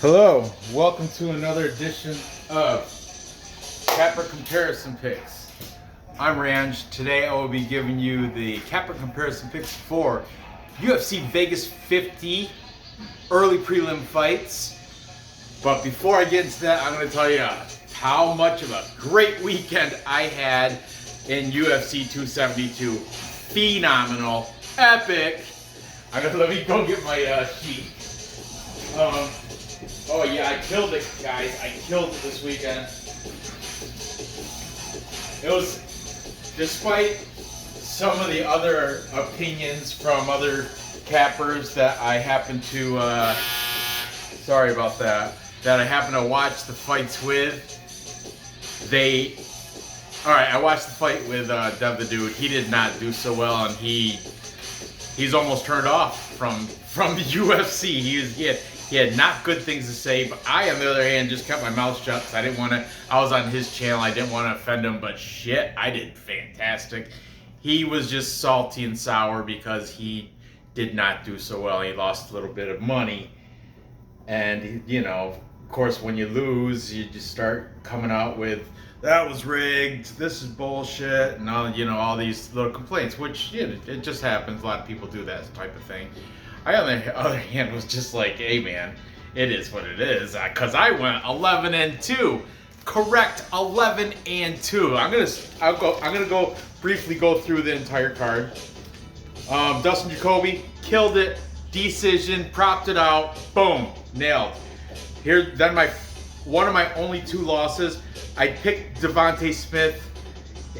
Hello, welcome to another edition of Capper Comparison Picks. I'm Ranj. Today I will be giving you the Capper Comparison Picks for UFC Vegas 50 early prelim fights. But before I get into that, I'm going to tell you how much of a great weekend I had in UFC 272. Phenomenal, epic. Let me go get my sheet. Oh yeah, I killed it, guys. I killed it this weekend. It was, despite some of the other opinions from other cappers that I happen to, sorry about that I happen to watch the fights with, I watched the fight with Dev the Dude. He did not do so well, and he's almost turned off from the UFC. He had not good things to say, but I, on the other hand, just kept my mouth shut because I was on his channel. I didn't want to offend him, but shit, I did fantastic. He was just salty and sour because he did not do so well. He lost a little bit of money. And, of course, when you lose, you just start coming out with, that was rigged, this is bullshit, and all these little complaints, which, it just happens. A lot of people do that type of thing. I, on the other hand, was just like, hey man, it is what it is. Because I went 11-2, correct, 11-2. I'm gonna briefly go through the entire card. Dustin Jacoby killed it, decision, propped it out, boom, nailed. Then one of my only two losses, I picked Devontae Smith,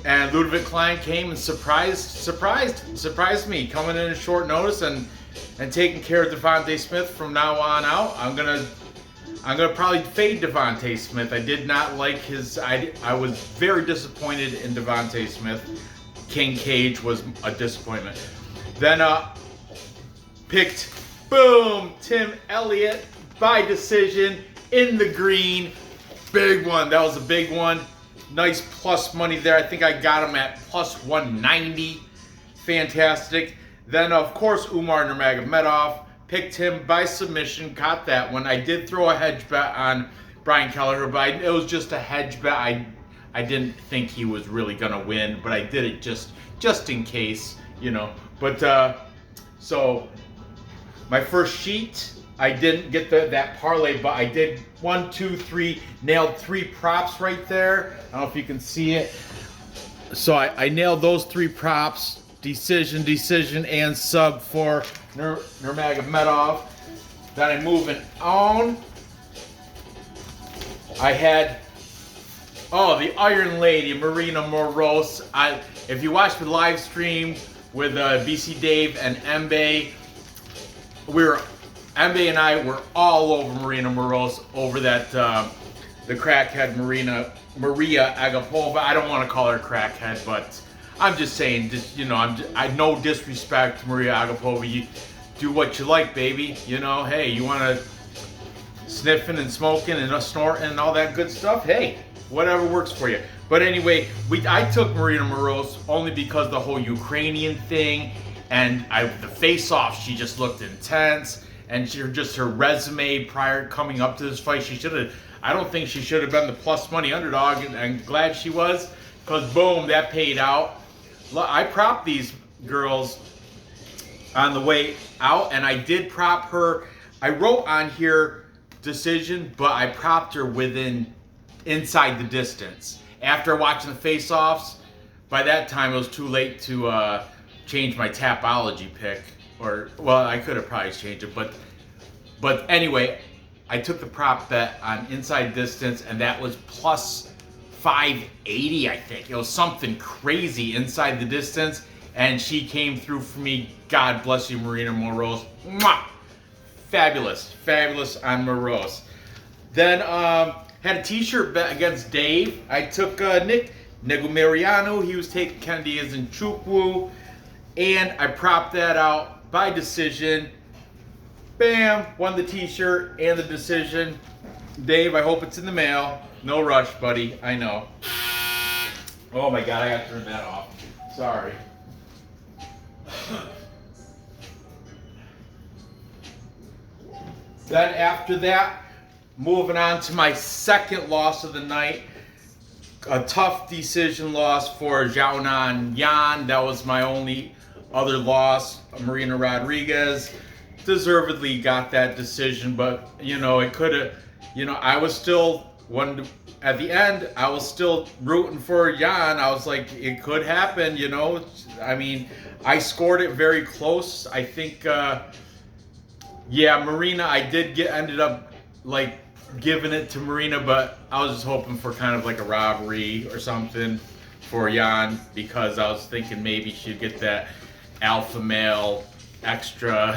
and Ludwig Klein came and surprised me, coming in at short notice and taking care of Devontae Smith from now on out. I'm gonna probably fade Devontae Smith. I did not like his. I was very disappointed in Devontae Smith. King Cage was a disappointment. Then picked Tim Elliott by decision in the green. Big one. That was a big one. Nice plus money there. I think I got him at plus 190. Fantastic. Then, of course, Umar Nurmagomedov. Picked him by submission. Caught that one. I did throw a hedge bet on Brian Kelleher, but it was just a hedge bet. I didn't think he was really going to win, but I did it just in case, But, so, my first sheet, I didn't get that parlay, but I did 1, 2, 3, nailed 3 props right there. I don't know if you can see it. So I nailed those 3 props. Decision, and sub for Nurmagomedov. Then I'm moving on. I had, the Iron Lady, Marina Moroz. If you watched the live stream with BC Dave and Mbe, Mbe and I were all over Marina Moroz, over that, the crackhead Maria Agapova. I don't want to call her crackhead, but I'm just saying, I no disrespect to Maria Agapova. You do what you like, baby. Hey, you want to sniffing and smoking and snorting and all that good stuff? Hey, whatever works for you. But anyway, I took Marina Moroz only because the whole Ukrainian thing, and the face-off, she just looked intense, and her resume prior coming up to this fight, I don't think she should have been the plus money underdog, and I'm glad she was, because boom, that paid out. I propped these girls on the way out, and I did prop her. I wrote on here decision, but I propped her inside the distance. After watching the face-offs, by that time it was too late to change my Tapology pick. I could have probably changed it, but anyway, I took the prop bet on inside distance, and that was plus 580, I think. It was something crazy inside the distance, and she came through for me. God bless you, Marina Moroz. Mwah! Fabulous on Moroz. Then had a t-shirt bet against Dave. I took Nick Negumeriano. He was taking Cannetti as Nchukwi, and I propped that out by decision. Bam! Won the t-shirt and the decision. Dave, I hope it's in the mail. No rush, buddy. I know. Oh my God, I gotta turn that off. Sorry. Then after that, moving on to my second loss of the night. A tough decision loss for Xiaonan Yan. That was my only other loss. Marina Rodriguez deservedly got that decision, but it could have. I was still at the end. I was still rooting for Yan. I was like, it could happen. I mean, I scored it very close. I think. Marina. I did ended up like giving it to Marina, but I was just hoping for kind of like a robbery or something for Yan, because I was thinking maybe she'd get that alpha male extra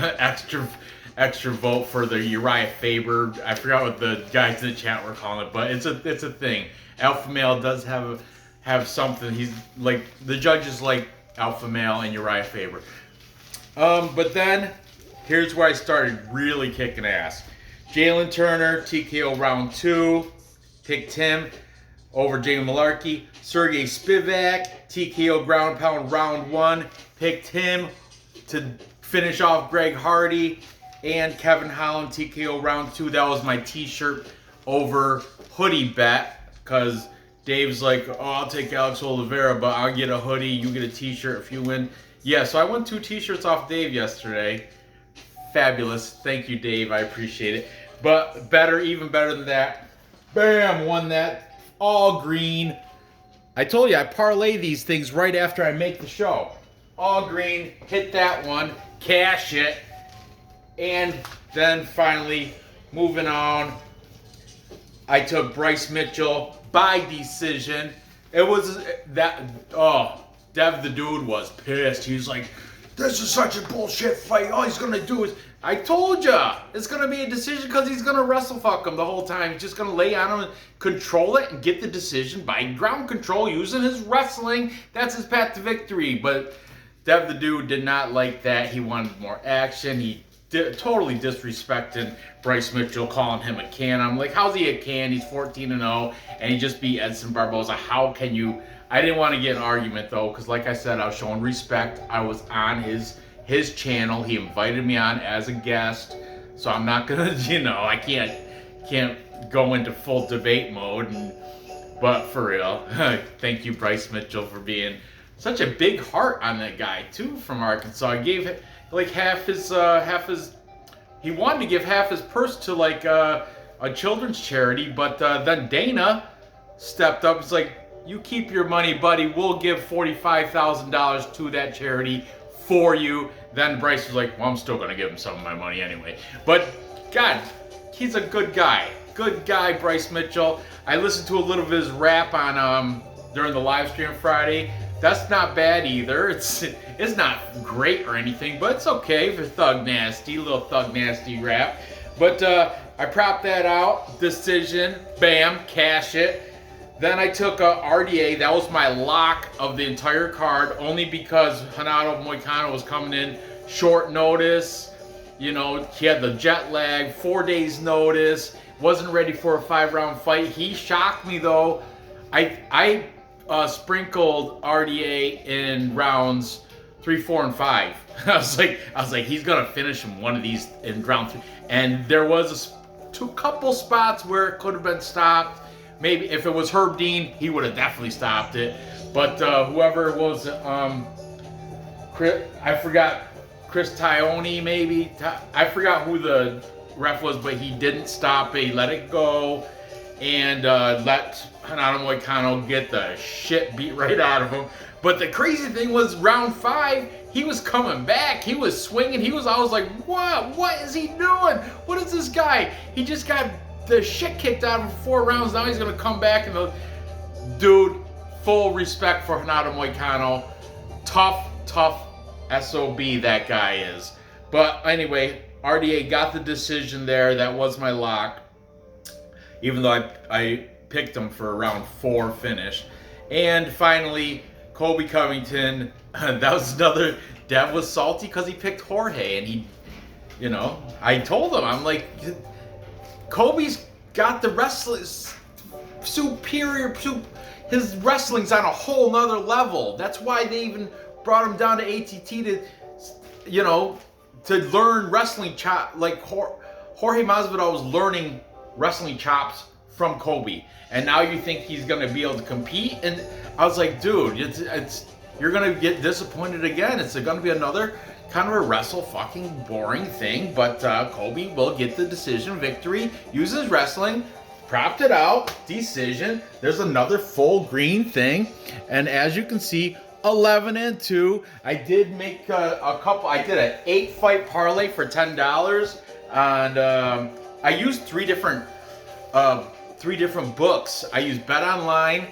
vote for the Uriah Faber. I forgot what the guys in the chat were calling it, but it's a thing. Alpha male does have something. He's like, the judges like alpha male and Uriah Faber. But then here's where I started really kicking ass. Jalen Turner, TKO round 2. Picked him over Jamie Malarkey. Sergey Spivak, TKO ground pound round 1. Picked him to finish off Greg Hardy. And Kevin Holland, TKO round 2. That was my t-shirt over hoodie bet, because Dave's like, oh, I'll take Alex Oliveira, but I'll get a hoodie, you get a t-shirt if you win. Yeah, so I won 2 t-shirts off Dave yesterday. Fabulous. Thank you, Dave. I appreciate it. But even better than that, bam, won that all green. I told you I parlay these things right after I make the show. All green, hit that one, cash it. And then finally, moving on, I took Bryce Mitchell by decision. It was Dev the Dude was pissed. He was like, this is such a bullshit fight. All he's going to do is... I told ya, it's going to be a decision because he's going to wrestle fuck him the whole time. He's just going to lay on him and control it and get the decision by ground control using his wrestling. That's his path to victory. But Dev the Dude did not like that. He wanted more action. He totally disrespected Bryce Mitchell, calling him a can. I'm like, how's he a can? He's 14-0, and he just beat Edson Barboza. How can you... I didn't want to get an argument, though, because like I said, I was showing respect. I was on his channel. He invited me on as a guest, so I'm not gonna, I can't go into full debate mode. But for real, thank you, Bryce Mitchell, for being such a big heart on that guy too, from Arkansas. I gave like half his. He wanted to give half his purse to like a children's charity, but then Dana stepped up. It's like, you keep your money, buddy. We'll give $45,000 to that charity for you. Then Bryce was like, well, I'm still going to give him some of my money anyway. But, God, he's a good guy. Good guy, Bryce Mitchell. I listened to a little of his rap on during the live stream Friday. That's not bad either. It's not great or anything, but it's okay for Thug Nasty, little Thug Nasty rap. But I propped that out. Decision. Bam. Cash it. Then I took RDA. That was my lock of the entire card, only because Renato Moicano was coming in short notice. He had the jet lag, 4 days notice, wasn't ready for a 5-round fight. He shocked me, though. I sprinkled RDA in rounds 3, 4, and 5. I was like, he's gonna finish him one of these in round 3. And there was a couple spots where it could have been stopped. Maybe if it was Herb Dean, he would have definitely stopped it. But whoever it was, I forgot, Chris Tione maybe. I forgot who the ref was, but he didn't stop it. He let it go and let Renato Moicano get the shit beat right out of him. But the crazy thing was, round 5, he was coming back. He was swinging. I was like, what? What is he doing? What is this guy? He just got the shit kicked out of him for 4 rounds. Now he's going to come back. Dude, full respect for Renato Moicano. Tough SOB that guy is. But anyway, RDA got the decision there. That was my lock. Even though I picked him for a round 4 finish. And finally, Colby Covington. That was another... Dev was salty because he picked Jorge. And he, I told him, I'm like... Kobe's got the wrestling superior. His wrestling's on a whole nother level. That's why they even brought him down to ATT to learn wrestling. Like Jorge Masvidal was learning wrestling chops from Colby. And now you think he's going to be able to compete? And I was like, dude, you're going to get disappointed again. It's going to be another kind of a wrestle fucking boring thing. But Colby will get the decision victory, uses wrestling, propped it out, decision. There's another full green thing. And as you can see, 11-2. I did make a couple. I did an 8-fight parlay for $10, and I used three different books. I used Bet Online,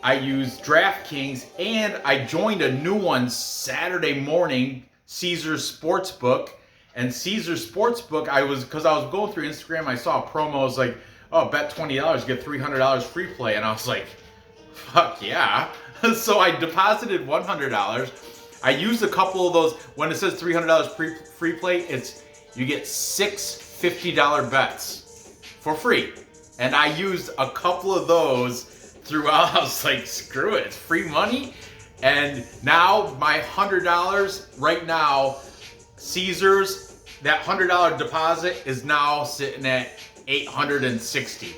I used Draftkings, and I joined a new one Saturday morning, Caesars Sportsbook. And Caesars Sportsbook, because I was going through Instagram, I saw a promo. I was like, oh, bet $20, get $300 free play, and I was like, fuck yeah. So I deposited $100. I used a couple of those. When it says $300 free play, you get 6 $50 bets for free. And I used a couple of those throughout. I was like, screw it, it's free money. And now my $100 right now, Caesars, that $100 deposit is now sitting at $860.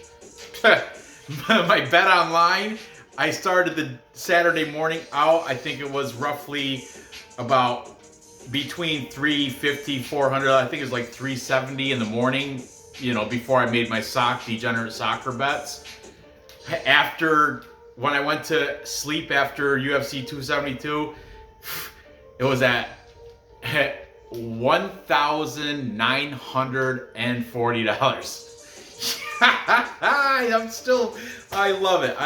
My Bet Online, I started the Saturday morning out. I think it was roughly about between $350, $400. I think it was like $370 in the morning, before I made my degenerate soccer bets. When I went to sleep after UFC 272, it was at $1,940. I love it.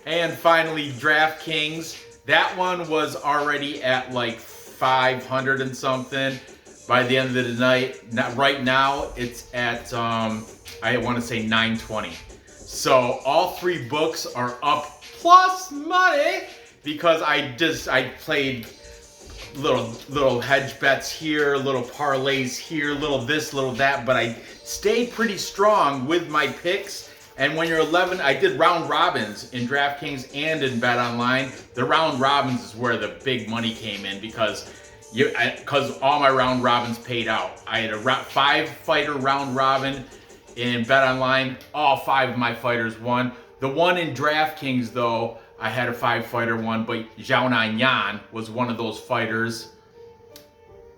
And finally, Draftkings. That one was already at like 500 and something by the end of the night. Right now, it's at, I want to say 920. So all three books are up plus money because I played little hedge bets here, little parlays here, little this, little that, but I stayed pretty strong with my picks. And when you're 11, I did round robins in DraftKings and in Bet Online. The round robins is where the big money came in because all my round robins paid out. I had a 5-fighter round robin in Bet Online. All 5 of my fighters won. The one in DraftKings, though, I had a 5-fighter one, but Zhao Nanyan was one of those fighters.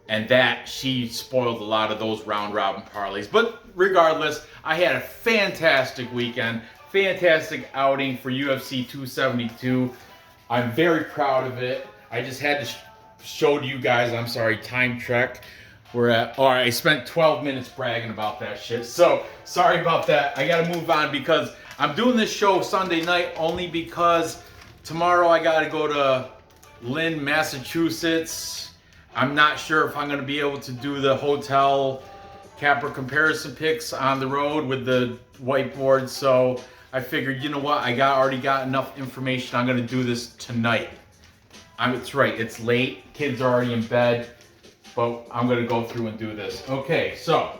And she spoiled a lot of those round robin parlays. But regardless, I had a fantastic weekend, fantastic outing for UFC 272. I'm very proud of it. I just had to show you guys, time check. I spent 12 minutes bragging about that shit. So, sorry about that. I gotta move on because I'm doing this show Sunday night only because tomorrow I gotta go to Lynn, Massachusetts. I'm not sure if I'm going to be able to do the hotel capper comparison picks on the road with the whiteboard. So I figured, you know what? I already got enough information. I'm going to do this tonight. It's right. It's late. Kids are already in bed. But I'm going to go through and do this. Okay, so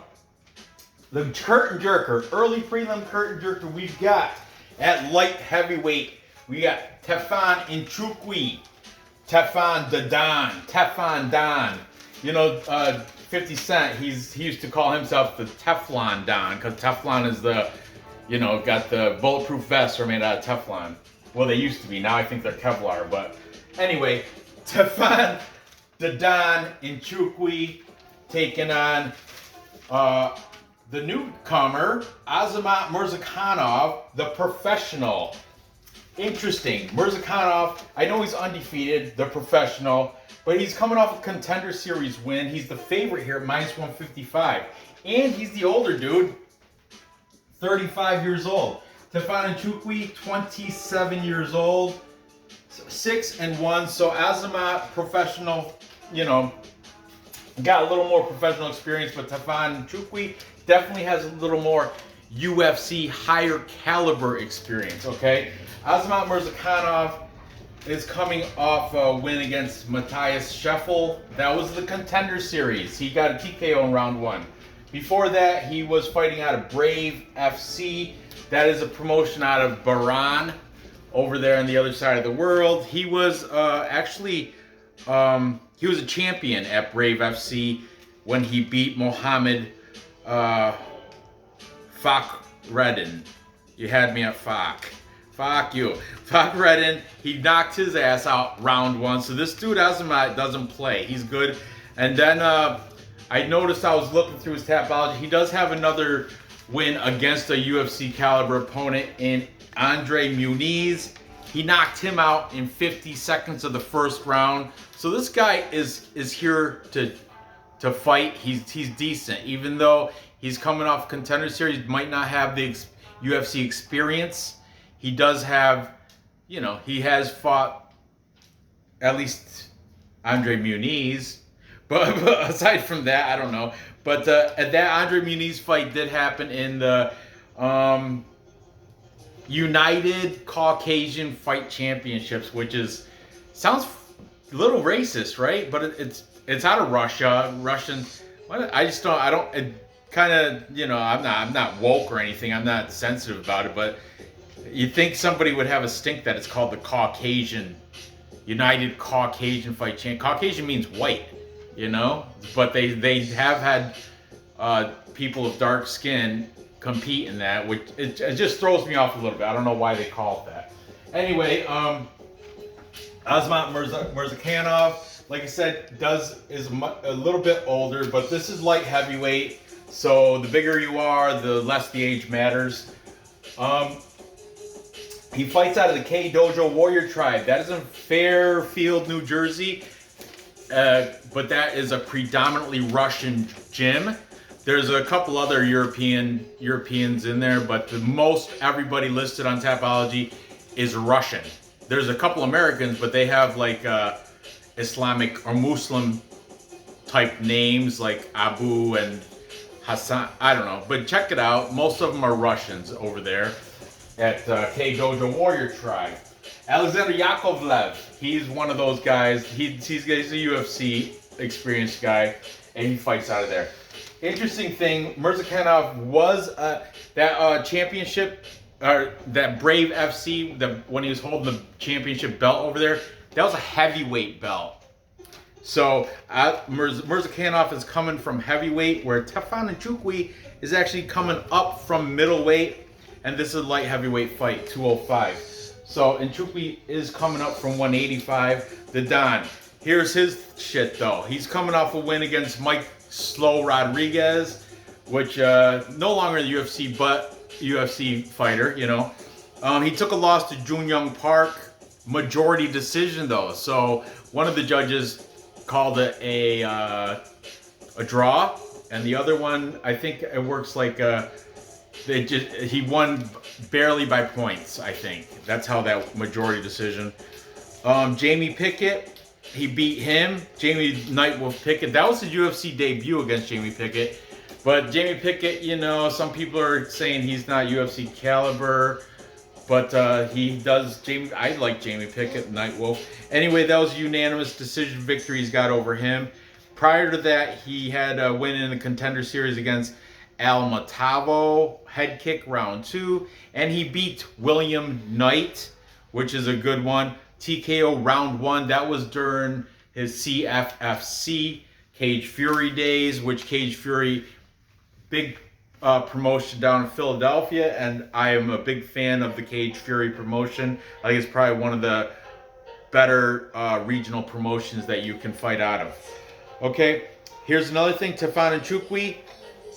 the curtain jerker, early prelim curtain jerker, we've got at light heavyweight, we got Tafon Nchukwi. Tefon Don. 50 Cent, he used to call himself the Teflon Don, because Teflon is got the bulletproof vests are made out of Teflon. Well, they used to be. Now I think they're Kevlar. But anyway, Tefon Don Nchukwi taking on the newcomer, Azamat Murzakanov, the professional. Interesting. Murzakanov, I know he's undefeated, the professional, but he's coming off a Contender Series win. He's the favorite here at -155. And he's the older dude, 35 years old. Tafon Nchukwi, 27 years old, 6-1. So Azamat, professional, got a little more professional experience, but Tafon Nchukwi definitely has a little more UFC higher caliber experience, okay? Azamat Murzakanov is coming off a win against Matthias Scheffel. That was the Contender Series. He got a TKO in round 1. Before that, he was fighting out of Brave FC. That is a promotion out of Bahrain, over there on the other side of the world. He was he was a champion at Brave FC when he beat Mohammed Redden. You had me at Fak. Fuck you. Fak Redden, he knocked his ass out round 1. So this dude Azamat doesn't play. He's good. And then I noticed, I was looking through his Tapology. He does have another win against a UFC caliber opponent in Andre Muniz. He knocked him out in 50 seconds of the first round. So this guy is here to fight. He's decent, even though he's coming off Contender Series, might not have the UFC experience. He does have, you know, he has fought at least Andre Muniz. But aside from that, I don't know. But that Andre Muniz fight did happen in the United Caucasian Fight Championships, which sounds a little racist, right? But it's out of Russia. Russian. I just don't. I don't. It kind of, you know. I'm not woke or anything. I'm not sensitive about it. But you'd think somebody would have a stink that it's called the Caucasian United Caucasian Fight Champ. Caucasian means white, you know. But they have had people of dark skin compete in that, which it just throws me off a little bit. I don't know why they call it that. Anyway, Azamat Murzakanov, like I said, is a little bit older, but this is light heavyweight. So the bigger you are, the less the age matters. He fights out of the K Dojo Warrior Tribe. That is in Fairfield, New Jersey, but that is a predominantly Russian gym. There's a couple other Europeans in there, but the most everybody listed on Tapology is Russian. There's a couple Americans, but they have like Islamic or Muslim type names like Abu and Hassan. I don't know, but check it out. Most of them are Russians over there at K Dojo Warrior Tribe. Alexander Yakovlev, he's one of those guys. He's a UFC experienced guy, and he fights out of there. Interesting thing, Murzakanov was that championship, or that Brave FC, when he was holding the championship belt over there, that was a heavyweight belt. So Murzakanov is coming from heavyweight, where Tafon Nchukwi is actually coming up from middleweight, and this is a light heavyweight fight, 205. So Nchukwi is coming up from 185. The Don, here's his shit though. He's coming off a win against Mike Slow Rodriguez, which no longer the UFC, but UFC fighter, you know. He took a loss to Jun Young Park, majority decision though. So one of the judges called it a draw, and the other one, I think it works like he won barely by points. I think that's how that majority decision. Jamie Pickett. He beat him, Jamie Nightwolf Pickett. That was his UFC debut against Jamie Pickett. But Jamie Pickett, you know, some people are saying he's not UFC caliber, but he does. I like Jamie Pickett, Nightwolf. Anyway, that was a unanimous decision victory he's got over him. Prior to that, he had a win in the Contender Series against Al Matavo, head kick round 2, and he beat William Knight, which is a good one. TKO round 1, that was during his CFFC Cage Fury days, which Cage Fury, big promotion down in Philadelphia, and I am a big fan of the Cage Fury promotion. I think it's probably one of the better regional promotions that you can fight out of. Okay, here's another thing, Tafon Nchukwi.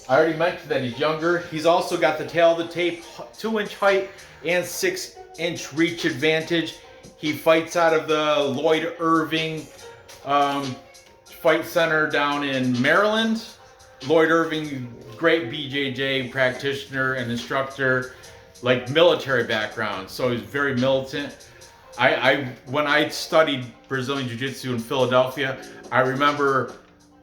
I already mentioned that he's younger. He's also got the tail of the tape, 2-inch height and 6-inch reach advantage. He fights out of the Lloyd Irving Fight Center down in Maryland. Lloyd Irving, great BJJ practitioner and instructor, like military background, so he's very militant. When I studied Brazilian Jiu-Jitsu in Philadelphia, I remember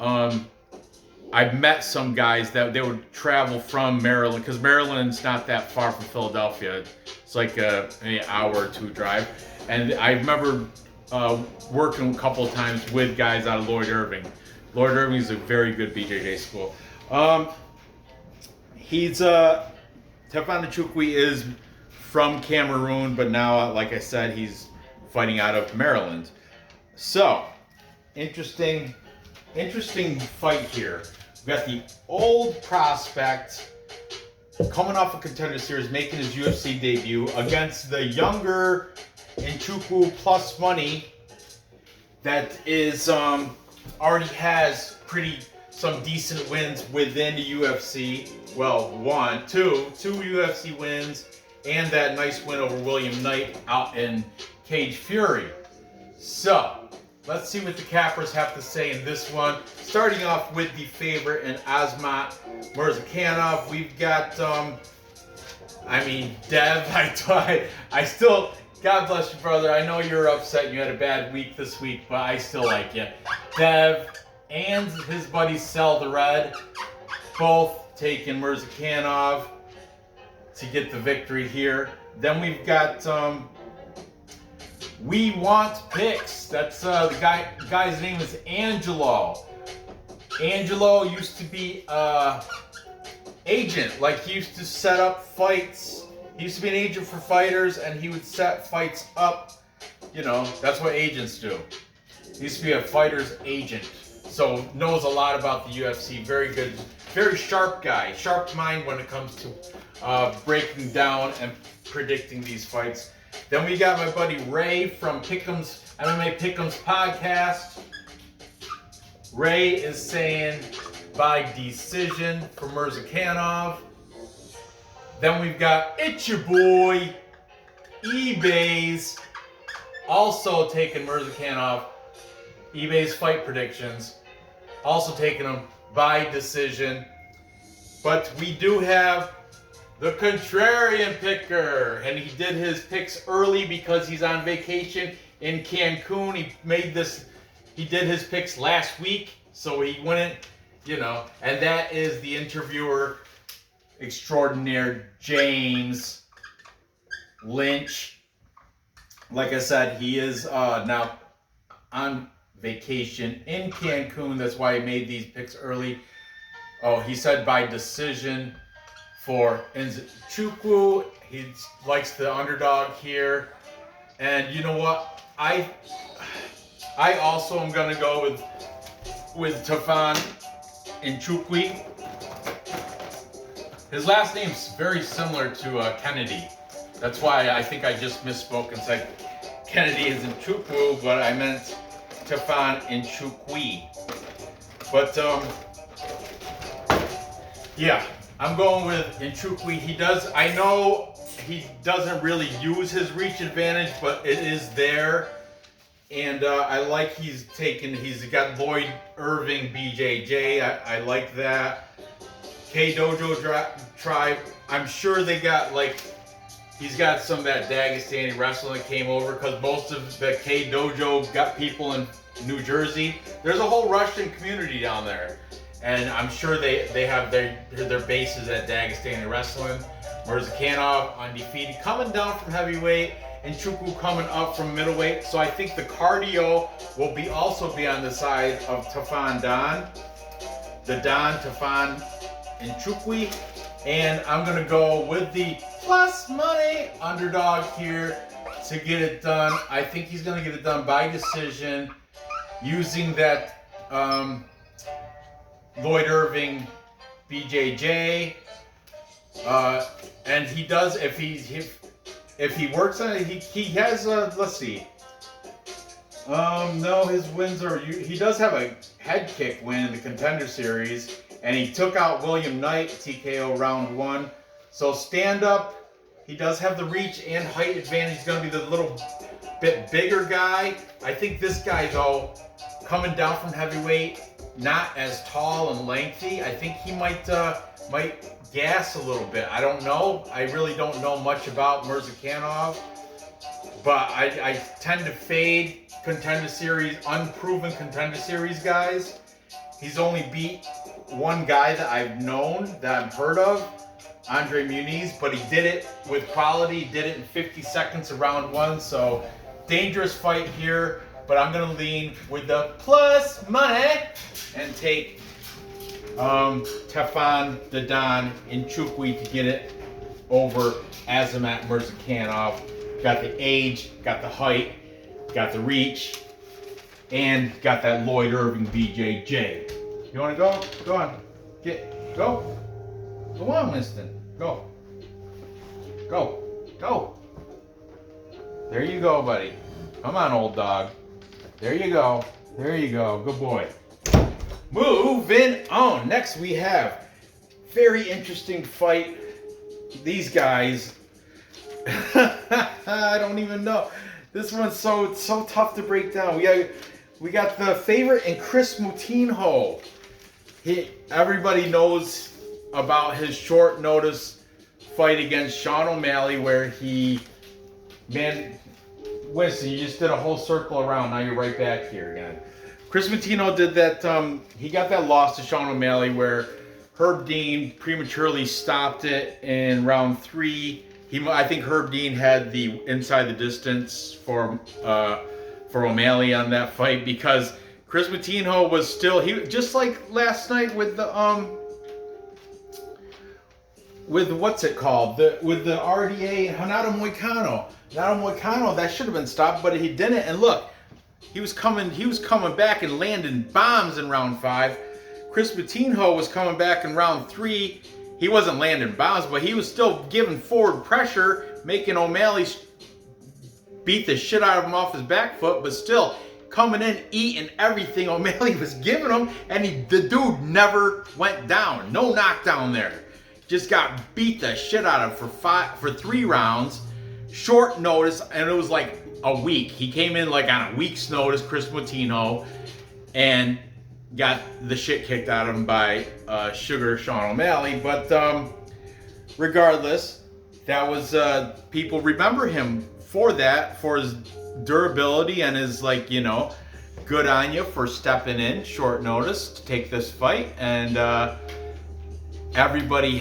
I met some guys that they would travel from Maryland, because Maryland's not that far from Philadelphia. It's like an hour or 2 drive. And I remember working a couple of times with guys out of Lloyd Irving. Lloyd Irving is a very good BJJ school. Tafon Nchukwi is from Cameroon, but now, like I said, he's fighting out of Maryland. So, interesting fight here. We've got the old prospect coming off a Contender Series, making his UFC debut against the younger Nchukwi plus money that is already has some decent wins within the UFC. Well, two UFC wins, and that nice win over William Knight out in Cage Fury. So, let's see what the cappers have to say in this one. Starting off with the favorite in Azamat Murzakanov. We've got, Dev. I still, God bless you, brother. I know you're upset and you had a bad week this week, but I still like you. Dev and his buddy Sell the Red, both taking Murzakanov to get the victory here. Then we've got We Want Picks. That's the guy's name is Angelo. Angelo used to be agent. Like, he used to set up fights. He used to be an agent for fighters, and he would set fights up. You know, that's what agents do. He used to be a fighter's agent, so knows a lot about the UFC. Very good, very sharp guy. Sharp mind when it comes to breaking down and predicting these fights. Then we got my buddy Ray from Pickham's MMA Pickham's podcast. Ray is saying by decision for Murzakanov. Then we've got It's Your Boy, eBay's, also taking Murzakanov. eBay's fight predictions, also taking him by decision. But we do have the contrarian picker, and he did his picks early because he's on vacation in Cancun. He did his picks last week, so he wouldn't, and that is the interviewer extraordinaire, James Lynch. Like I said, he is now on vacation in Cancun. That's why he made these picks early. Oh, he said by decision for Nchukwi. He likes the underdog here. And you know what? I also am going to go with Tafon Nchukwi. His last name's very similar to Cannetti. That's why I think I just misspoke and said Cannetti is Nchukwi, but I meant Tafon Nchukwi. But yeah, I'm going with Nchukwi. I know he doesn't really use his reach advantage, but it is there. And I like he's got Lloyd Irving, BJJ. I like that. K Dojo Tribe. I'm sure they got he's got some of that Dagestani wrestling that came over, because most of the K Dojo got people in New Jersey. There's a whole Russian community down there. And I'm sure they have their bases at Dagestani wrestling. Murzakanov undefeated, coming down from heavyweight, and Nchukwi coming up from middleweight. So I think the cardio will also be on the side of Tafon Tafon Nchukwi. And I'm gonna go with the plus money underdog here to get it done. I think he's gonna get it done by decision using that Lloyd Irving BJJ, and he does, if he works on it, he has let's see, no, his wins are, he does have a head kick win in the Contender Series, and he took out William Knight TKO round 1. So stand up, he does have the reach and height advantage. He's going to be the little bit bigger guy. I think this guy, though, coming down from heavyweight, not as tall and lengthy, I think he might gas a little bit. I don't know. I really don't know much about Murzakanov, but I tend to fade Contender Series, unproven Contender Series guys. He's only beat one guy that I've known, that I've heard of, Andre Muniz, but he did it with quality. He did it in 50 seconds of round 1, so dangerous fight here. But I'm going to lean with the plus money and take Tafon the Don Nchukwi to get it over Azamat Murzakanov. Got the age, got the height, got the reach, and got that Lloyd Irving BJJ. You want to go? Go on. Go. Go on, Winston. Go. Go. Go. There you go, buddy. Come on, old dog. There you go. There you go. Good boy. Moving on. Next we have very interesting fight. These guys. I don't even know. This one's so tough to break down. We got the favorite in Kris Moutinho. Everybody knows about his short notice fight against Sean O'Malley where Winston, you just did a whole circle around. Now you're right back here again. Kris Moutinho did that. He got that loss to Sean O'Malley where Herb Dean prematurely stopped it in round 3. I think Herb Dean had the inside the distance for O'Malley on that fight because Kris Moutinho was still just like last night with the with what's it called with the RDA Renato Moicano. Renato Moicano, that should have been stopped, but he didn't. And look, he was coming back and landing bombs in round 5. Kris Moutinho was coming back in round 3. He wasn't landing bombs, but he was still giving forward pressure, making O'Malley beat the shit out of him off his back foot, but still coming in, eating everything O'Malley was giving him, and the dude never went down. No knockdown there. Just got beat the shit out of for 3 rounds, short notice, and it was like a week. He came in like on a week's notice, Kris Moutinho, and got the shit kicked out of him by Sugar Sean O'Malley. But regardless, that was people remember him for that, for his durability and his good on you for stepping in short notice to take this fight. And everybody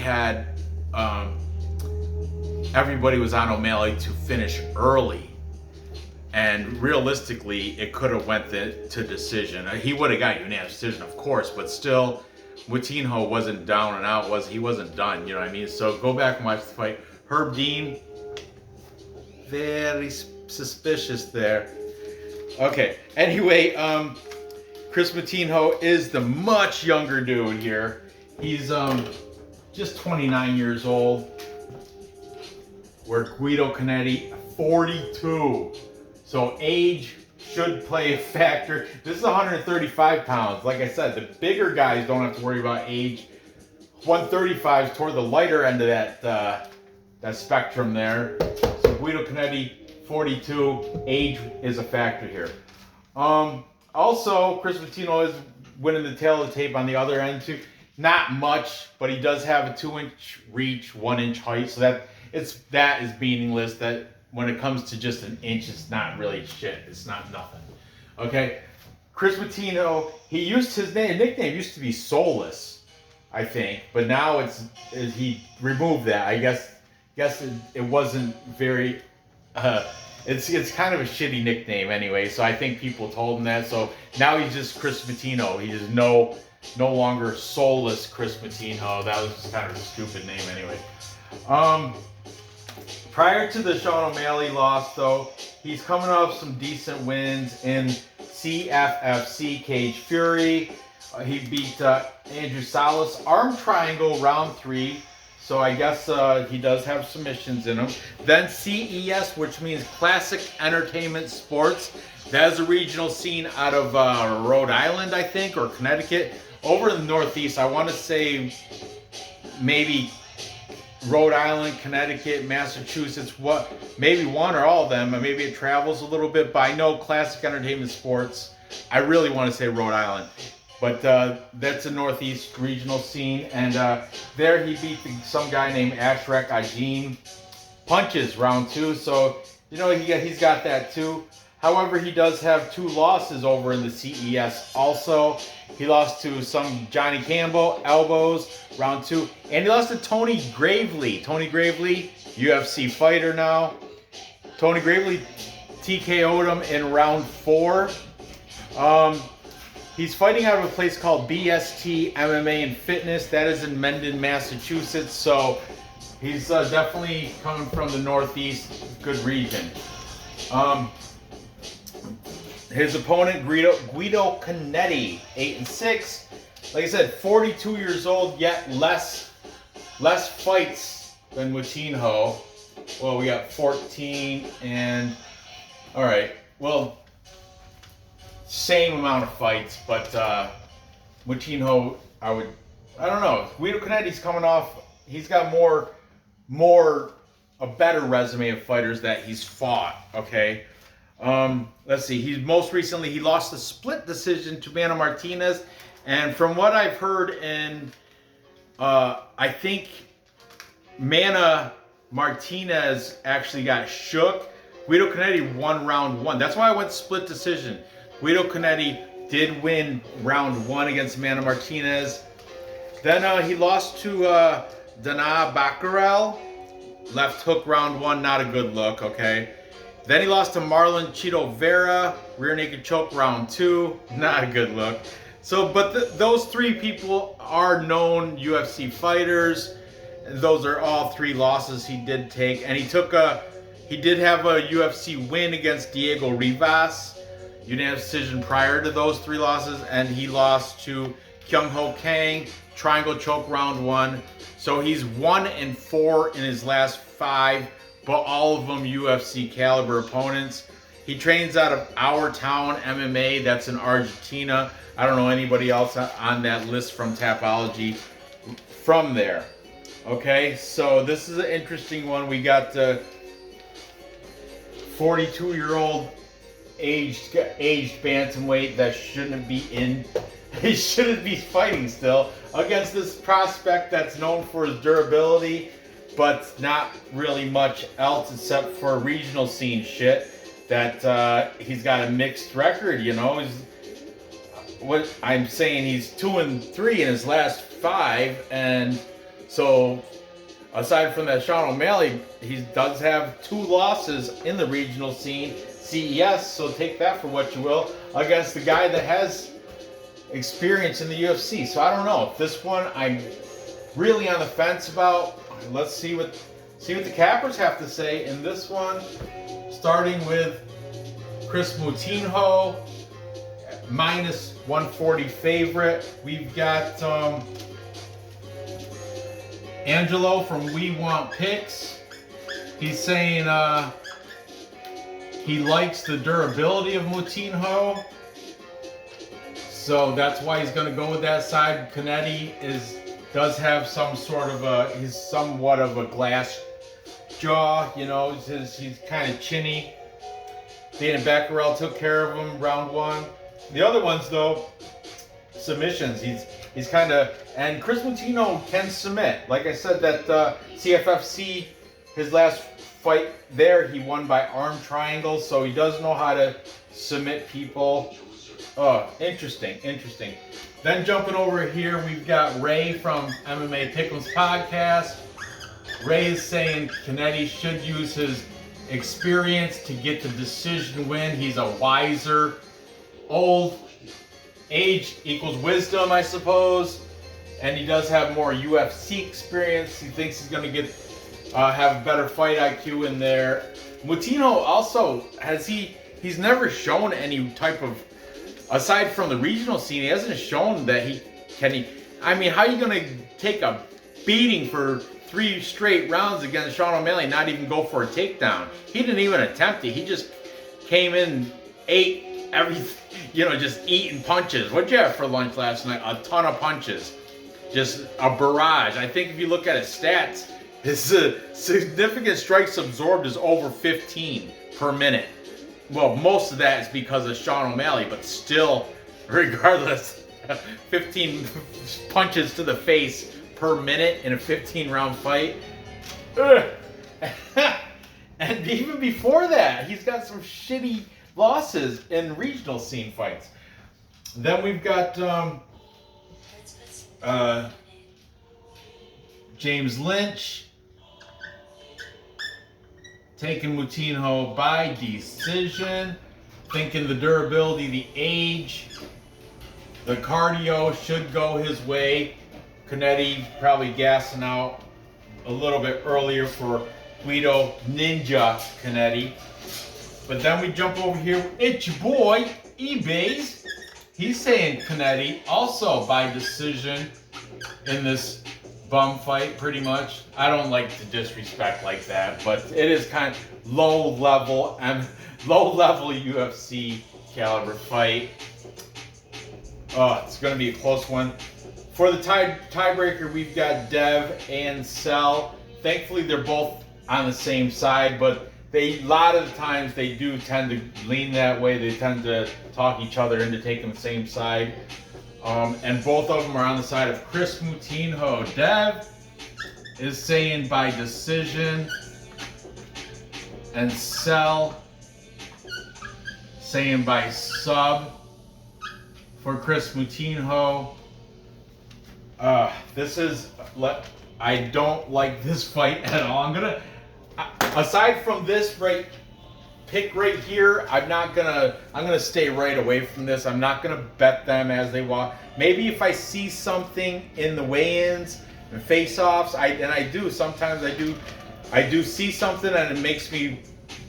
was on O'Malley to finish early. And realistically, it could have went to decision. He would have got unanimous decision, of course, but still, Moutinho wasn't down and out. He wasn't done, you know what I mean? So go back and watch the fight. Herb Dean, very suspicious there. Okay, anyway, Kris Moutinho is the much younger dude here. He's just 29 years old. Where Guido Cannetti, 42. So age should play a factor. This is 135 pounds. Like I said, the bigger guys don't have to worry about age. 135 is toward the lighter end of that spectrum there. So Guido Cannetti, 42. Age is a factor here. Also, Kris Moutinho is winning the tail of the tape on the other end too. Not much, but he does have a 2-inch reach, 1-inch height. So that is meaningless. That when it comes to just an inch, it's not really shit. It's not nothing. Okay, Kris Moutinho, his nickname used to be Soulless, I think, but now he removed that. I guess it wasn't very. It's kind of a shitty nickname anyway. So I think people told him that. So now he's just Kris Moutinho. He is no longer Soulless Kris Moutinho. That was just kind of a stupid name anyway. Prior to the Sean O'Malley loss, though, he's coming off some decent wins in CFFC Cage Fury. He beat Andrew Salas, arm triangle, round 3. So I guess he does have submissions in him. Then CES, which means Classic Entertainment Sports. That is a regional scene out of Rhode Island, I think, or Connecticut. Over in the Northeast, I want to say maybe Rhode Island, Connecticut, Massachusetts, maybe one or all of them, and maybe it travels a little bit, but I know Classic Entertainment Sports, I really want to say Rhode Island, but that's a Northeast regional scene, and there he beat some guy named Ashrek Ajin, punches round 2, so he's got that too. However, he does have 2 losses over in the CES also. He lost to some Johnny Campbell, elbows, round 2. And he lost to Tony Gravely. Tony Gravely, UFC fighter now. Tony Gravely TKO'd him in round 4. He's fighting out of a place called BST MMA and Fitness. That is in Mendon, Massachusetts. So he's definitely coming from the Northeast, good region. His opponent, Guido Cannetti, 8-6. Like I said, 42 years old, yet less fights Then Moutinho. Well, we got 14 and... All right. Well, same amount of fights, but Moutinho, I don't know. Guido Cannetti's coming off. He's got a better resume of fighters that he's fought. Okay. Let's see. He lost a split decision to Mana Martinez, and from what I've heard, I think Mana Martinez actually got shook. Guido Cannetti won round 1. That's why I went split decision. Guido Cannetti did win round 1 against Mana Martinez. Then he lost to Dana Baccarel. Left hook round 1, not a good look, okay. Then he lost to Marlon Chito Vera. Rear naked choke round 2, not a good look. So, but those 3 people are known UFC fighters. Those are all 3 losses he did take, and he did have a UFC win against Diego Rivas, unanimous decision prior to those 3 losses, and he lost to Kyung Ho Kang, triangle choke round 1. So he's 1-4 in his last 5, but all of them UFC caliber opponents. He trains out of Our Town MMA, that's in Argentina. I don't know anybody else on that list from Tapology from there. Okay, so this is an interesting one. We got 42-year-old aged bantamweight that shouldn't be in. He shouldn't be fighting still against this prospect that's known for his durability, but not really much else except for regional scene shit. That he's got a mixed record, you know. What I'm saying, he's 2-3 in his last 5, and so aside from that Sean O'Malley, he does have 2 losses in the regional scene, CES. So take that for what you will, against the guy that has experience in the UFC. So I don't know. This one I'm really on the fence about. Let's see what the cappers have to say in this one. Starting with Kris Moutinho, minus 140 favorite. We've got Angelo from We Want Picks. He's saying he likes the durability of Moutinho, so that's why he's going to go with that side. Cannetti does have some sort of he's somewhat of a glass jaw, you know. He's kind of chinny. Dana Baccarel took care of him round 1. The other ones, though, submissions. He's kind of, and Kris Moutinho can submit. Like I said, that CFFC, his last fight there, he won by arm triangle, so he does know how to submit people. Oh, interesting. Then jumping over here, we've got Ray from MMA Pickles Podcast. Ray is saying Cannetti should use his experience to get the decision win. He's a wiser, old, age equals wisdom, I suppose, and he does have more UFC experience. He thinks he's going to have better fight IQ in there. Moutinho also he's never shown any type of, aside from the regional scene, he hasn't shown that I mean, how are you going to take a beating for 3 straight rounds against Sean O'Malley, not even go for a takedown? He didn't even attempt it. He just came in, ate everything, you know, just eating punches. What'd you have for lunch last night? A ton of punches. Just a barrage. I think if you look at his stats, his significant strikes absorbed is over 15 per minute. Well, most of that is because of Sean O'Malley, but still, regardless, 15 punches to the face per minute in a 15-round fight. And even before that, he's got some shitty losses in regional scene fights. Then we've got James Lynch taking Moutinho by decision, thinking the durability, the age, the cardio should go his way. Cannetti probably gassing out a little bit earlier for Guido Ninja Cannetti. But then we jump over here. It's your boy, eBay's. He's saying Cannetti also by decision in this bum fight, pretty much. I don't like to disrespect like that, but it is kind of low level UFC caliber fight. It's going to be a close one. For the tiebreaker, we've got Dev and Cell. Thankfully, they're both on the same side, but a lot of the times they do tend to lean that way. They tend to talk each other into taking the same side. And both of them are on the side of Kris Moutinho. Dev is saying by decision, and Cell saying by sub for Kris Moutinho. I don't like this fight at all. I'm gonna, aside from this pick right here, I'm gonna stay right away from this. I'm not gonna bet them as they walk. Maybe if I see something in the weigh-ins and face-offs, sometimes I do see something and it makes me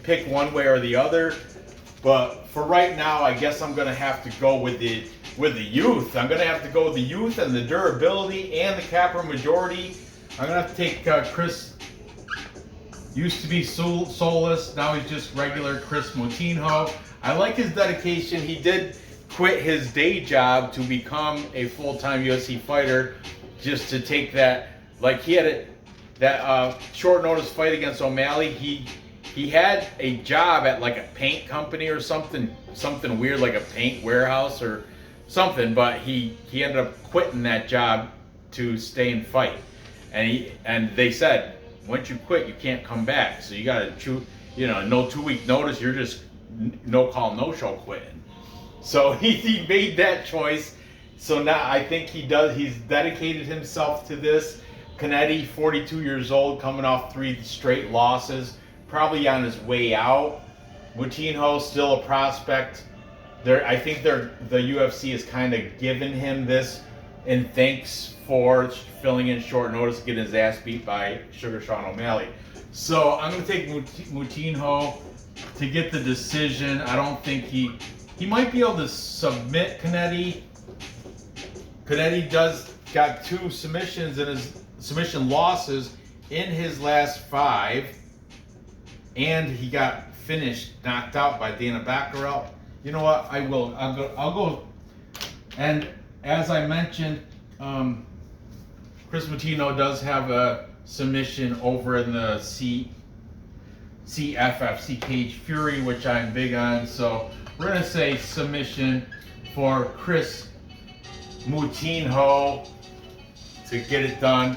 pick one way or the other. But for right now, I guess I'm gonna have to go with the youth. I'm gonna have to go with the youth and the durability and the capper majority. I'm gonna have to take Kris. Used to be soulless, now he's just regular Kris Moutinho. I like his dedication. He did quit his day job to become a full-time UFC fighter, just to take that. Like he had that short notice fight against O'Malley. He had a job at like a paint company or something weird, like a paint warehouse or something. But he ended up quitting that job to stay and fight. And they said, once you quit, you can't come back. So you got to no 2-week notice. You're just no call, no show quitting. So he made that choice. So now I think he's dedicated himself to this. Cannetti, 42 years old, coming off 3 straight losses, probably on his way out. Moutinho, still a prospect. I think the UFC is kind of giving him this in thanks for filling in short notice, getting his ass beat by Sugar Sean O'Malley. So I'm going to take Moutinho to get the decision. I don't think he might be able to submit Cannetti. Cannetti got 2 submissions in his submission losses in his last 5, and he got knocked out by Dana Baccarel. You know what? I'll go. And as I mentioned, Kris Moutinho does have a submission over in the CFFC Cage Fury, which I'm big on. So we're going to say submission for Kris Moutinho to get it done.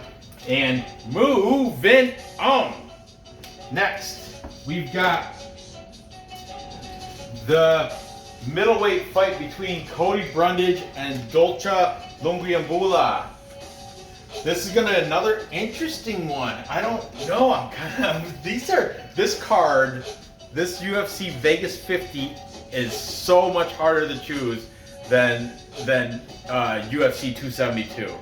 And moving on. Next, we've got the middleweight fight between Cody Brundage and Dulcha Lungiambula. This is another interesting one. I don't know. This card, this UFC Vegas 50 is so much harder to choose than UFC 272.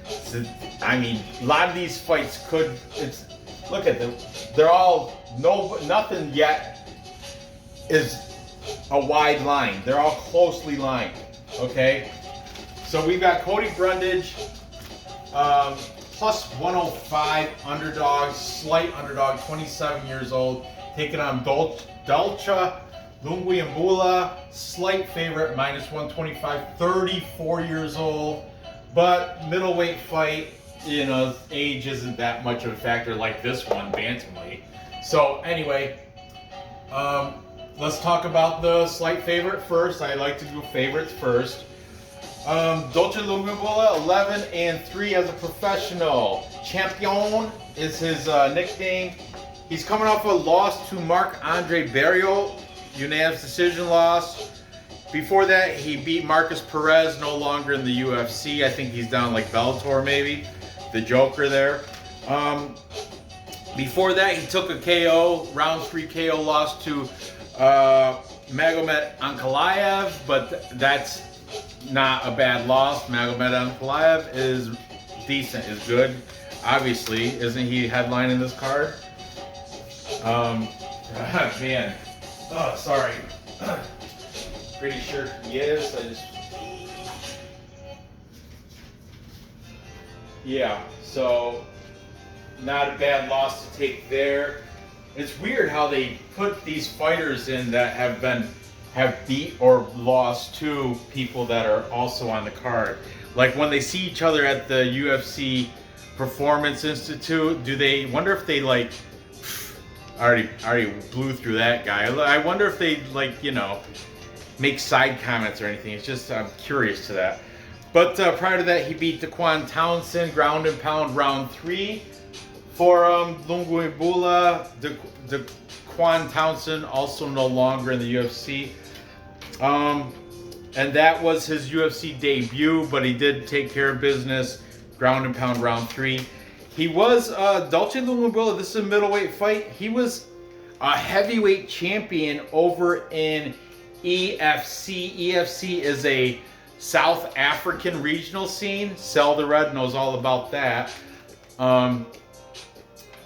So, I mean, a lot of these fights look at them. They're all nothing yet is a wide line. They're all closely lined. Okay, so we've got Cody Brundage. Plus 105 underdog, slight underdog, 27 years old, taking on Dulcha Lungiambula, slight favorite, minus 125, 34 years old, but middleweight fight, age isn't that much of a factor like this one, bantamweight. So anyway, let's talk about the slight favorite first. I like to do favorites first. Dolce Lungiambula, 11-3 as a professional. Champion is his nickname. He's coming off a loss to Marc-Andre Barriault, unanimous decision loss. Before that, he beat Marcus Perez, no longer in the UFC. I think he's down like Bellator maybe, the Joker there. Before that, he took a KO, round 3 KO loss to Magomed Ankalaev, but that's not a bad loss. Magomed Ankalaev is decent, is good. Obviously, isn't he headlining this card? Man. Oh, sorry. Pretty sure he is. Yeah, so not a bad loss to take there. It's weird how they put these fighters in that have beat or lost to people that are also on the card. Like when they see each other at the UFC Performance Institute, do they wonder if they like already blew through that guy? I wonder if they like, you know, make side comments or anything. It's just I'm curious to that. But prior to that, he beat Daquan Townsend ground and pound round 3 for Lungiambula. Daquan Townsend also no longer in the UFC. And that was his UFC debut, but he did take care of business, ground and pound round 3. He was Dulce Du Mondo. This is a middleweight fight. He was a heavyweight champion over in EFC. EFC is a South African regional scene. Sel the Red knows all about that.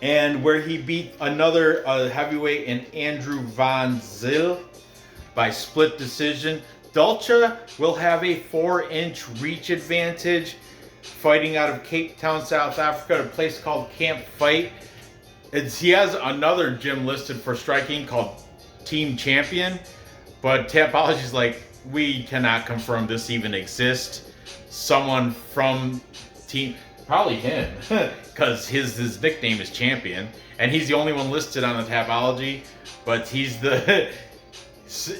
And where he beat another heavyweight in Andrew Van Zyl by split decision. Dolcha will have a 4-inch reach advantage fighting out of Cape Town, South Africa, at a place called Camp Fight. He has another gym listed for striking called Team Champion, but Tapology's like, we cannot confirm this even exists. Someone from Team, probably him, because his nickname is Champion, and he's the only one listed on the Tapology, but he's the...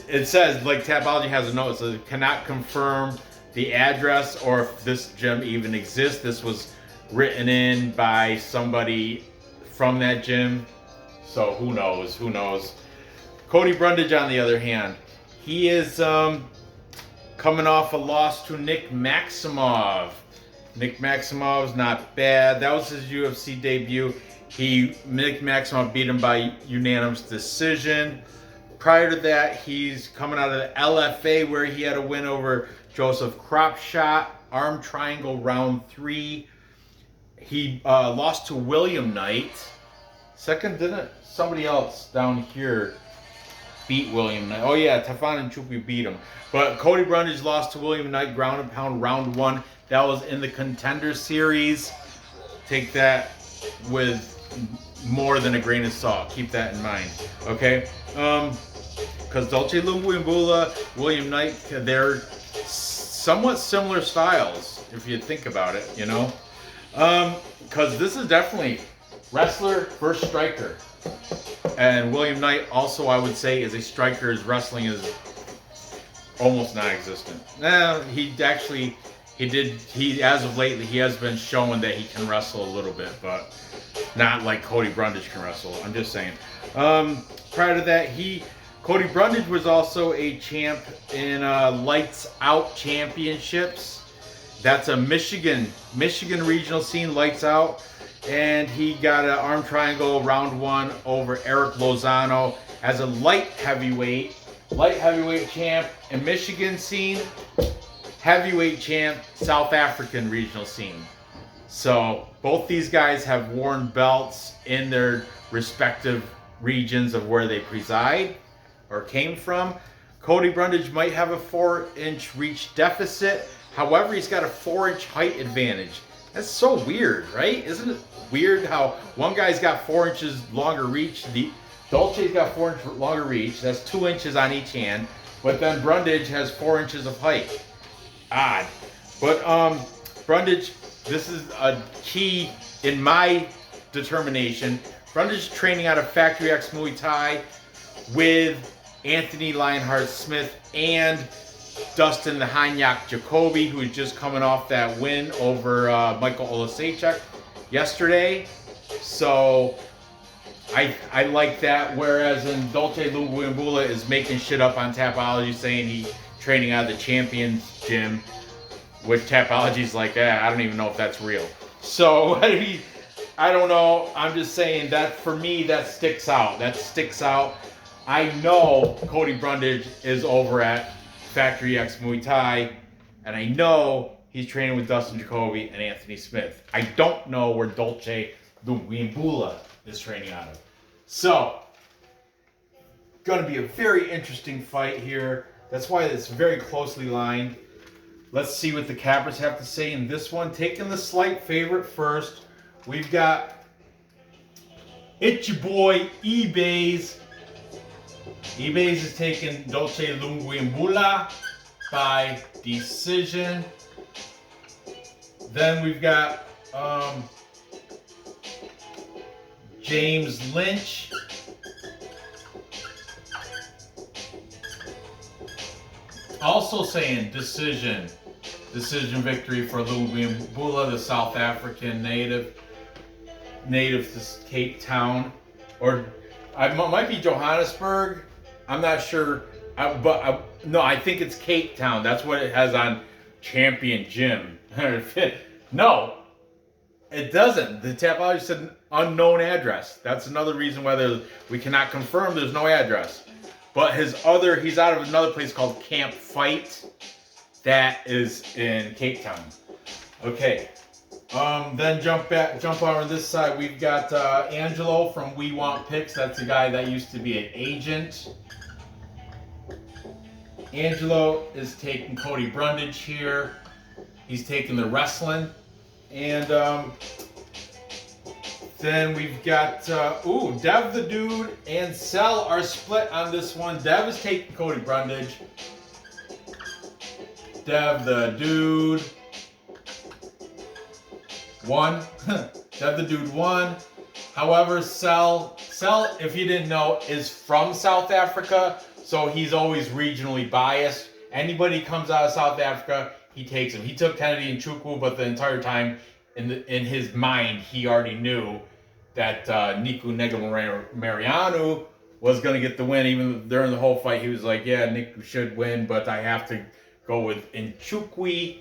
It says, like, Tapology has a note, so it cannot confirm the address or if this gym even exists. This was written in by somebody from that gym, so who knows? Cody Brundage, on the other hand, he is coming off a loss to Nick Maximov. Nick Maximov's not bad. That was his UFC debut. Nick Maximov beat him by unanimous decision. Prior to that, he's coming out of the LFA where he had a win over Joseph Cropshot, arm triangle round 3. He lost to William Knight. Second, didn't somebody else down here beat William Knight? Oh yeah, Tafon and Nchukwi beat him. But Cody Brundage lost to William Knight, ground and pound round 1. That was in the Contender Series. Take that with more than a grain of salt. Keep that in mind, okay? Because Dulce Du Mondo, William Knight, they're somewhat similar styles, if you think about it, you know? Because this is definitely wrestler versus striker. And William Knight also, I would say, is a striker. His wrestling is almost non-existent. As of lately, he has been showing that he can wrestle a little bit, but not like Cody Brundage can wrestle. I'm just saying. Prior to that, Cody Brundage was also a champ in Lights Out Championships. That's a Michigan regional scene, Lights Out. And he got an arm triangle round 1 over Eric Lozano as a light heavyweight champ in Michigan scene, heavyweight champ, South African regional scene. So both these guys have worn belts in their respective regions of where they preside or came from. Cody Brundage might have a 4-inch reach deficit. However, he's got a 4-inch height advantage. That's so weird, right? Isn't it weird how one guy's got 4 inches longer reach? Dolce's got 4 inch longer reach. That's 2 inches on each hand. But then Brundage has 4 inches of height. Odd. But Brundage, this is a key in my determination. Brundage training out of Factory X Muay Thai with Anthony Lionheart Smith and Dustin the Hanyak Jacoby, who is just coming off that win over Michael Olasechek yesterday. So I like that. Whereas in Dulce Lungiambula is making shit up on Tapology, saying he's training out of the Champions Gym, which Tapology's like, I don't even know if that's real. So I don't know. I'm just saying that for me, that sticks out. I know Cody Brundage is over at Factory X Muay Thai, and I know he's training with Dustin Jacoby and Anthony Smith. I don't know where Dulce Du Mondo is training out of. So, going to be a very interesting fight here. That's why it's very closely lined. Let's see what the cappers have to say in this one. Taking the slight favorite first, we've got it's your boy Ebays. Ebays is taking Dulce Lungiambula by decision. Then we've got James Lynch. Also saying decision victory for Bulla, the South African native to Cape Town, or it might be Johannesburg. I'm not sure, no, I think it's Cape Town. That's what it has on Champion Gym. No, it doesn't. The Tapology said unknown address. That's another reason why we cannot confirm there's no address. But he's out of another place called Camp Fight. That is in Cape Town. Okay. Then jump over on this side. We've got Angelo from We Want Picks. That's the guy that used to be an agent. Angelo is taking Cody Brundage here. He's taking the wrestling. And then we've got, Dev the Dude and Cell are split on this one. Dev is taking Cody Brundage. Dev the Dude won. Dev the Dude won. However, Cell, if you didn't know, is from South Africa, so he's always regionally biased. Anybody comes out of South Africa, he takes him. He took Cannetti and Nchukwi, but the entire time, in his mind, he already knew that Niku Mariano was going to get the win. Even during the whole fight, he was like, yeah, Niku should win, but I have to go with Nchukwi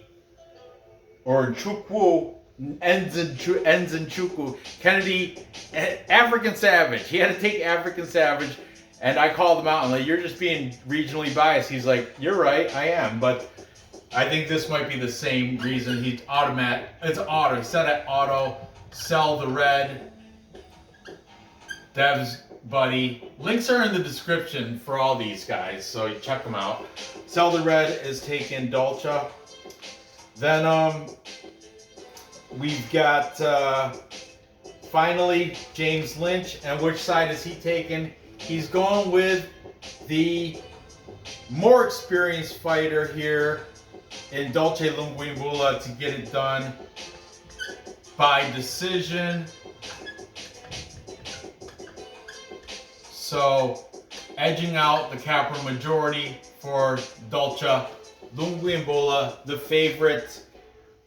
or Nchukwu. Nchukwu. Cannetti, African Savage. He had to take African Savage, and I called him out and like, you're just being regionally biased. He's like, you're right, I am, but I think this might be the same reason. He's automatic. It's auto. He said it auto. Sell the red. Dev's buddy. Links are in the description for all these guys, so you check them out. Sell the red is taking Dolcha. Then we've got finally James Lynch, and which side is he taking? He's going with the more experienced fighter here in Dulce Lungiambula to get it done by decision. So edging out the capper majority for Dulce Lungiambula, the favorite.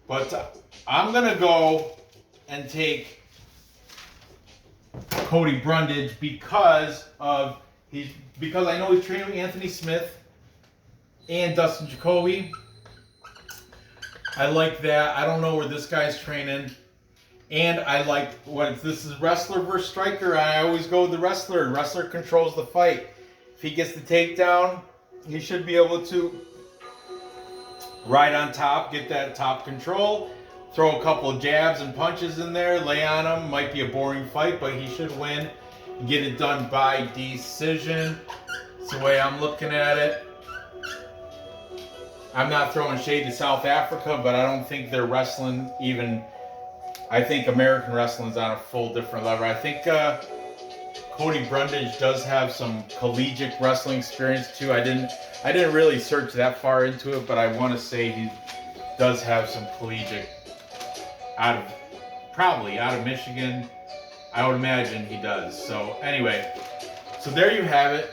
But I'm gonna go and take Cody Brundage because I know he's training with Anthony Smith and Dustin Jacoby. I like that. I don't know where this guy's training. And I like this is wrestler versus striker. I always go with the wrestler. The wrestler controls the fight. If he gets the takedown, he should be able to ride on top, get that top control, throw a couple of jabs and punches in there, lay on him. Might be a boring fight, but he should win. Get it done by decision. That's the way I'm looking at it. I'm not throwing shade to South Africa, but I don't think they're wrestling even. I think American wrestling is on a full different level. I think Cody Brundage does have some collegiate wrestling experience too. I didn't really search that far into it, but I want to say he does have some collegiate probably out of Michigan. I would imagine he does. So anyway, so there you have it.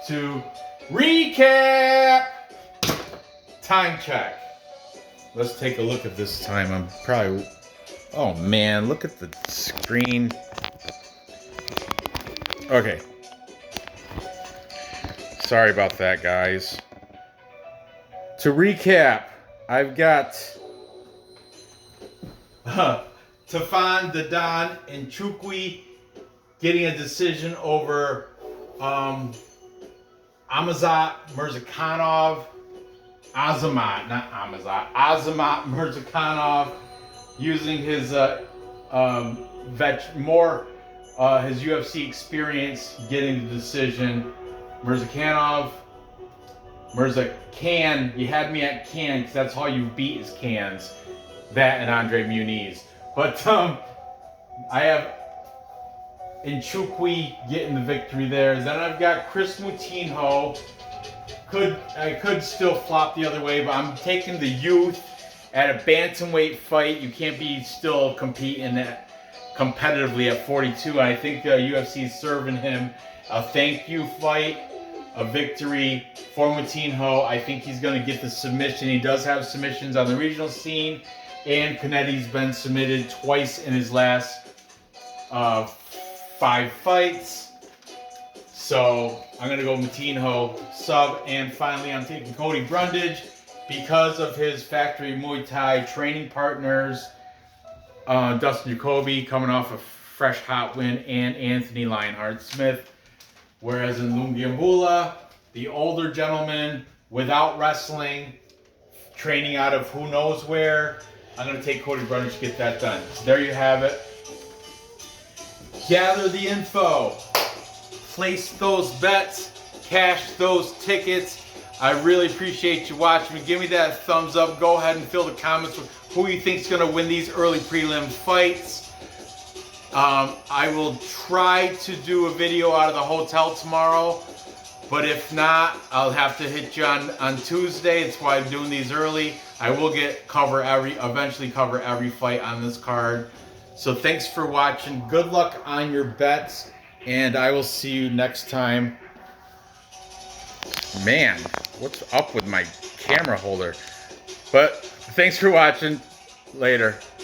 To recap, time check. Let's take a look at this time. I'm probably. Oh man, look at the screen. Okay. Sorry about that, guys. To recap, I've got Tafon, Dadan, and Nchukwi getting a decision over Azamat Murzakanov. Azamat Murzakanov, using his his UFC experience, getting the decision. Murzakanov Murzakanov. You had me at can because that's all you beat is cans. That and Andre Muniz. But I have Nchukwi getting the victory there. Then I've got Kris Moutinho. I could still flop the other way, but I'm taking the youth at a bantamweight fight. You can't be still competing that competitively at 42. I think the UFC is serving him a thank you fight, a victory for Moutinho. I think he's going to get the submission. He does have submissions on the regional scene, and Cannetti's been submitted twice in his last 5 fights. So I'm going to go Moutinho sub. And finally, I'm taking Cody Brundage because of his factory Muay Thai training partners, Dustin Jacoby coming off a fresh hot win, and Anthony Lionheart Smith. Whereas in Lungiambula, the older gentleman without wrestling, training out of who knows where, I'm going to take Cody Brundage to get that done. So there you have it. Gather the info. Place those bets. Cash those tickets. I really appreciate you watching. Give me that thumbs up. Go ahead and fill the comments with who you think is going to win these early prelim fights. I will try to do a video out of the hotel tomorrow. But if not, I'll have to hit you on Tuesday. That's why I'm doing these early. I will eventually cover every fight on this card. So thanks for watching. Good luck on your bets. And I will see you next time. Man, what's up with my camera holder? But thanks for watching. Later.